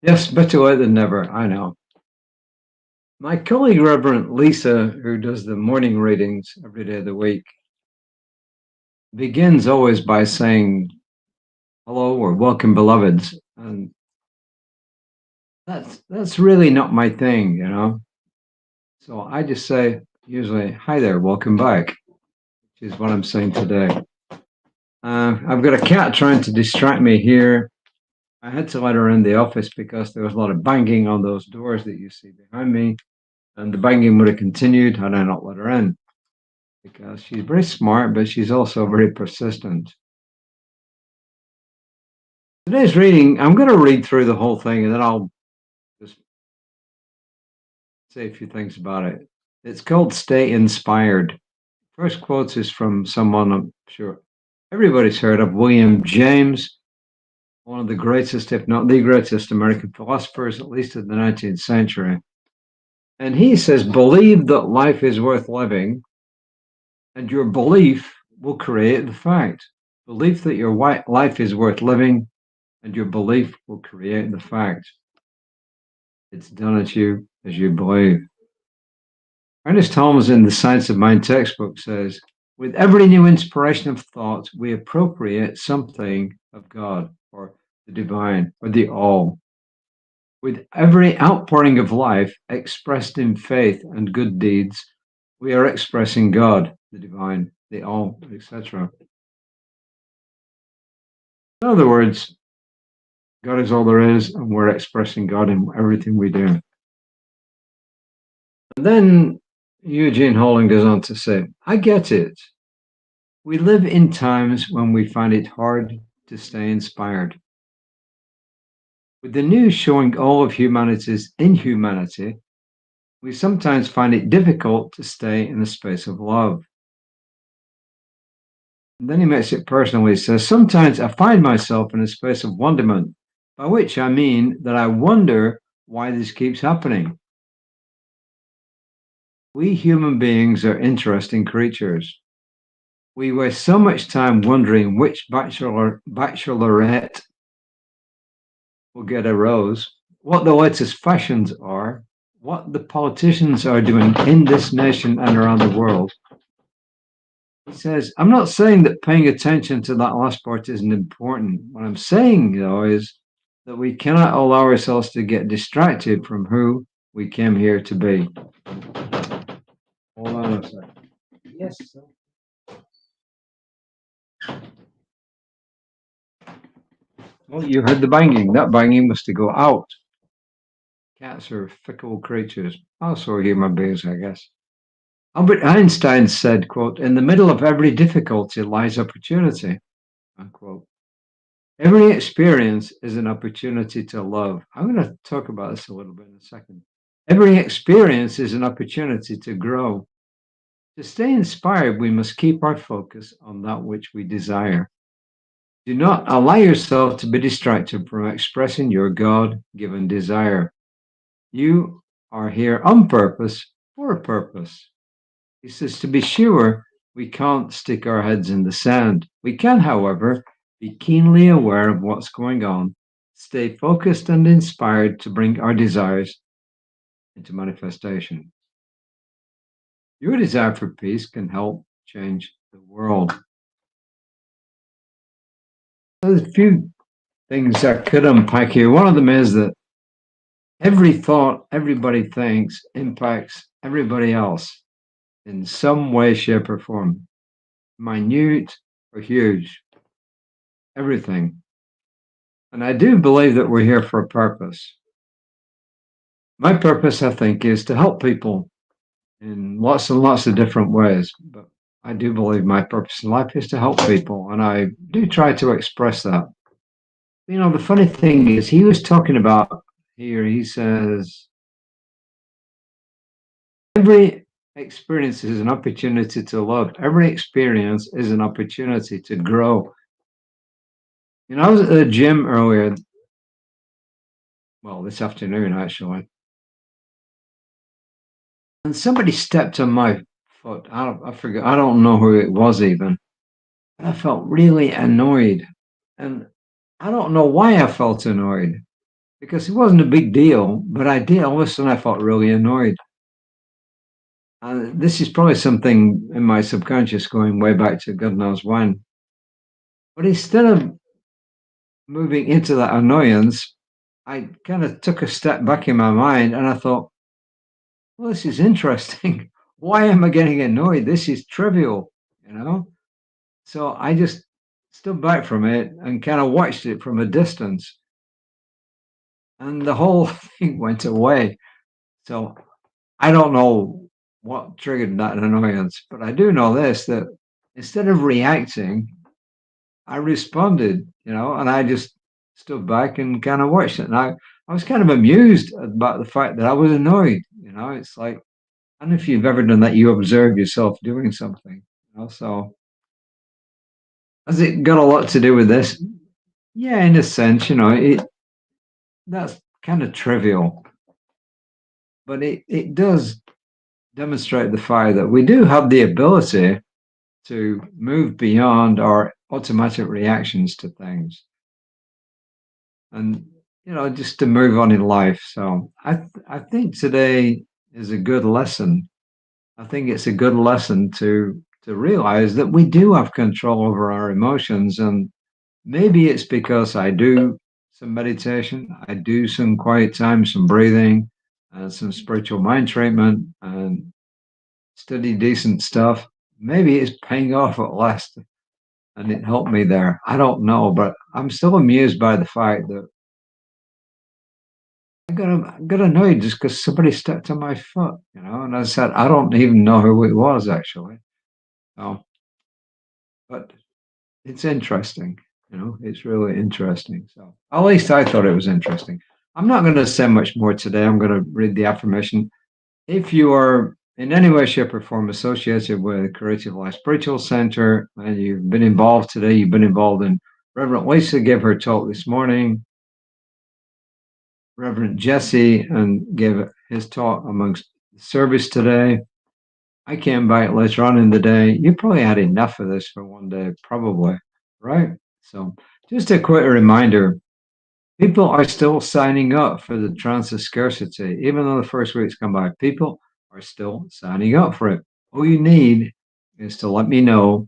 Yes, better late than never. I know. My colleague, Reverend Lisa, who does the morning readings every day of the week, begins always by saying hello or welcome, beloveds. And that's really not my thing, you know. So I just say usually, hi there, welcome back, which is what I'm saying today. I've got a cat trying to distract me here. I had to let her in the office because there was a lot of banging on those doors that you see behind me. And the banging would have continued had I not let her in, because she's very smart, but she's also very persistent. Today's reading, I'm going to read through the whole thing and then I'll just say a few things about it. It's called Stay Inspired. First quote is from someone I'm sure everybody's heard of, William James, one of the greatest, if not the greatest, American philosophers, at least in the 19th century. And he says, believe that life is worth living, and your belief will create the fact. Belief that your life is worth living, and your belief will create the fact. It's done at you as you believe. Ernest Holmes in the Science of Mind textbook says, with every new inspiration of thought, we appropriate something of God or the divine or the all. With every outpouring of life expressed in faith and good deeds, we are expressing God, the divine, the all, etc. In other words, God is all there is, and we're expressing God in everything we do. And then Eugene Holden goes on to say, I get it. We live in times when we find it hard to stay inspired. With the news showing all of humanity's inhumanity, we sometimes find it difficult to stay in the space of love. And then he makes it personal. He says, sometimes I find myself in a space of wonderment, by which I mean that I wonder why this keeps happening. We human beings are interesting creatures. We waste so much time wondering which bachelorette will get a rose, what the latest fashions are, what the politicians are doing in this nation and around the world. He says, I'm not saying that paying attention to that last part isn't important. What I'm saying, though, is that we cannot allow ourselves to get distracted from who we came here to be. Hold on a second. Yes, sir. Well, you heard the banging. That banging was to go out. Cats are fickle creatures, also human beings, I guess. Albert Einstein said, quote, in the middle of every difficulty lies opportunity, unquote. Every experience is an opportunity to love. I'm going to talk about this a little bit in a second. Every experience is an opportunity to grow. To stay inspired, we must keep our focus on that which we desire. Do not allow yourself to be distracted from expressing your God-given desire. You are here on purpose for a purpose. He says, to be sure, we can't stick our heads in the sand. We can, however, be keenly aware of what's going on, stay focused and inspired to bring our desires into manifestation. Your desire for peace can help change the world. There's a few things I could unpack here. One of them is that every thought everybody thinks impacts everybody else in some way, shape, or form, minute or huge, everything. And I do believe that we're here for a purpose. My purpose, I think, is to help people in lots and lots of different ways. But I do believe my purpose in life is to help people, and I do try to express that. You know, the funny thing is, he was talking about here, he says, every experience is an opportunity to love. Every experience is an opportunity to grow. You know, I was at the gym earlier, well, this afternoon, actually, and somebody stepped on my foot. I forget. I don't know who it was even. But I felt really annoyed, and I don't know why I felt annoyed, because it wasn't a big deal, but I did. All of a sudden, I felt really annoyed. This is probably something in my subconscious going way back to God knows when. But instead of moving into that annoyance, I kind of took a step back in my mind and I thought, well, this is interesting. Why am I getting annoyed? This is trivial, you know? So I just stood back from it and kind of watched it from a distance. And the whole thing went away. So I don't know what triggered that annoyance, but I do know this, that instead of reacting, I responded, and I just stood back and kind of watched it. And I was kind of amused about the fact that I was annoyed. It's like, I don't know if you've ever done that. You observe yourself doing something. So has it got a lot to do with this? Yeah, in a sense, that's kind of trivial, but it does demonstrate the fact that we do have the ability to move beyond our automatic reactions to things, and just to move on in life. So I think today is a good lesson. I think it's a good lesson to realize that we do have control over our emotions, and maybe it's because I do some meditation, I do some quiet time, some breathing, some spiritual mind treatment, and study decent stuff. Maybe it's paying off at last and it helped me there. I don't know, but I'm still amused by the fact that I got annoyed just because somebody stepped on my foot, and I said, I don't even know who it was actually. So, but it's interesting, it's really interesting. So at least I thought it was interesting. I'm not going to say much more today. I'm going to read the affirmation. If you are in any way, shape, or form associated with Creative Life Spiritual Center and you've been involved today, you've been involved in Reverend Lisa gave her talk this morning, Reverend Jesse and gave his talk amongst the service today. I came by it later on in the day. You probably had enough of this for one day, probably, right? So just a quick reminder, people are still signing up for the trance of scarcity. Even though the first week's come by, people are still signing up for it. All you need is to let me know.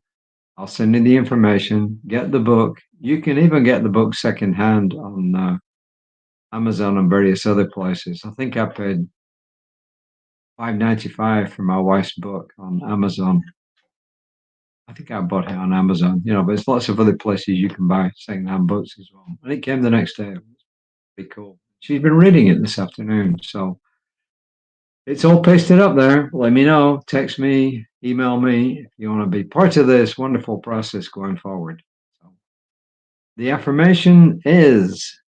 I'll send you the information, get the book. You can even get the book secondhand on Amazon and various other places. I think I paid $5.95 for my wife's book on Amazon. I think I bought it on Amazon, but there's lots of other places you can buy secondhand books as well. And it came the next day. It was pretty cool. She's been reading it this afternoon. So it's all pasted up there. Let me know. Text me, email me if you want to be part of this wonderful process going forward. So the affirmation is,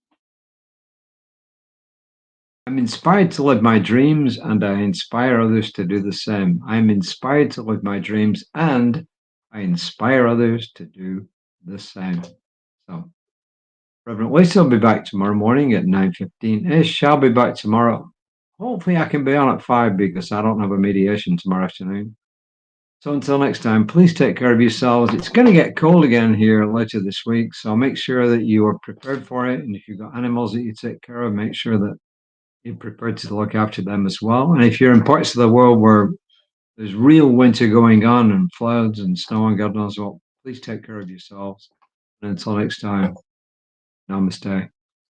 I'm inspired to live my dreams and I inspire others to do the same. I'm inspired to live my dreams and I inspire others to do the same. So Reverend Lisa will be back tomorrow morning at 9:15-ish. I'll be back tomorrow. Hopefully I can be on at 5 because I don't have a mediation tomorrow afternoon. So until next time, please take care of yourselves. It's going to get cold again here later this week, so make sure that you are prepared for it. And if you've got animals that you take care of, make sure that you're prepared to look after them as well. And if you're in parts of the world where there's real winter going on and floods and snow and God knows what, please take care of yourselves. And until next time, namaste.